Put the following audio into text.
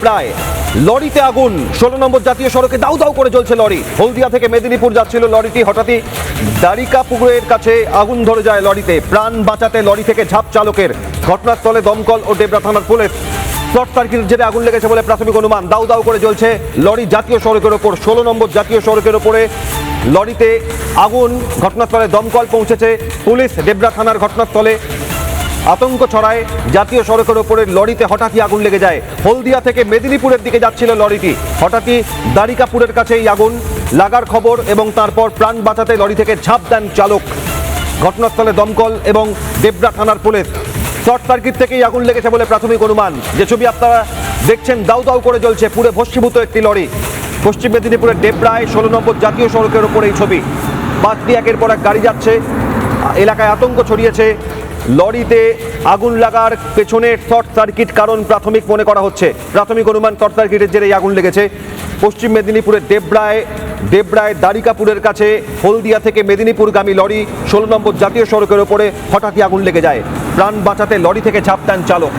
প্রায় লরিতে আগুন 16 নম্বর জাতীয় সড়কে দাউ দাউ করে জ্বলছে লরি। হলদিয়া থেকে মেদিনীপুর যাচ্ছিল লরিটি, হঠাৎই দ্বারিকাপুরের কাছে আগুন ধরে যায় লরিতে। প্রাণ বাঁচাতে লরি থেকে ঝাঁপ চালকের। ঘটনাস্থলে দমকল ও ডেবরা থানার পুলিশ। শর্ট সার্কিটের জেরে আগুন লেগেছে বলে প্রাথমিক অনুমান। দাউ দাউ করে জ্বলছে লরি জাতীয় সড়কের ওপর, 16 নম্বর জাতীয় সড়কের ওপরে লরিতে আগুন। ঘটনাস্থলে দমকল পৌঁছেছে, পুলিশ ডেবরা থানার ঘটনাস্থলে। আতঙ্ক ছড়ায় জাতীয় সড়কের ওপরে লরিতে, হঠাৎই আগুন লেগে যায়। হলদিয়া থেকে মেদিনীপুরের দিকে যাচ্ছিল লরিটি, হঠাৎই দ্বারিকাপুরের কাছে এই আগুন লাগার খবর এবং তারপর প্রাণ বাঁচাতে লরি থেকে ঝাঁপ দেন চালক। ঘটনাস্থলে দমকল এবং ডেবরা থানার পুলিশ। শর্ট সার্কিট থেকেই আগুন লেগেছে বলে প্রাথমিক অনুমান। যে ছবি আপনারা দেখছেন, দাউ দাউ করে জ্বলছে পুরো ভস্মীভূত একটি লরি। পশ্চিম মেদিনীপুরের ডেবরায় 16 নম্বর জাতীয় সড়কের ওপর এই ছবি। পাশ দিয়ে একের পর এক গাড়ি যাচ্ছে, এলাকায় আতঙ্ক ছড়িয়েছে। লরিতে আগুন লাগার পেছনে শর্ট সার্কিট কারণ প্রাথমিক মনে করা হচ্ছে। প্রাথমিক অনুমান শর্ট সার্কিটের জেরেই আগুন লেগেছে। পশ্চিম মেদিনীপুরের ডেবরায় দ্বারিকাপুরের কাছে হলদিয়া থেকে মেদিনীপুরগামী লরি 16 নম্বর জাতীয় সড়কের ওপরে হঠাৎই আগুন লেগে যায়। প্রাণ বাঁচাতে লরি থেকে ঝাঁপ দেন চালক।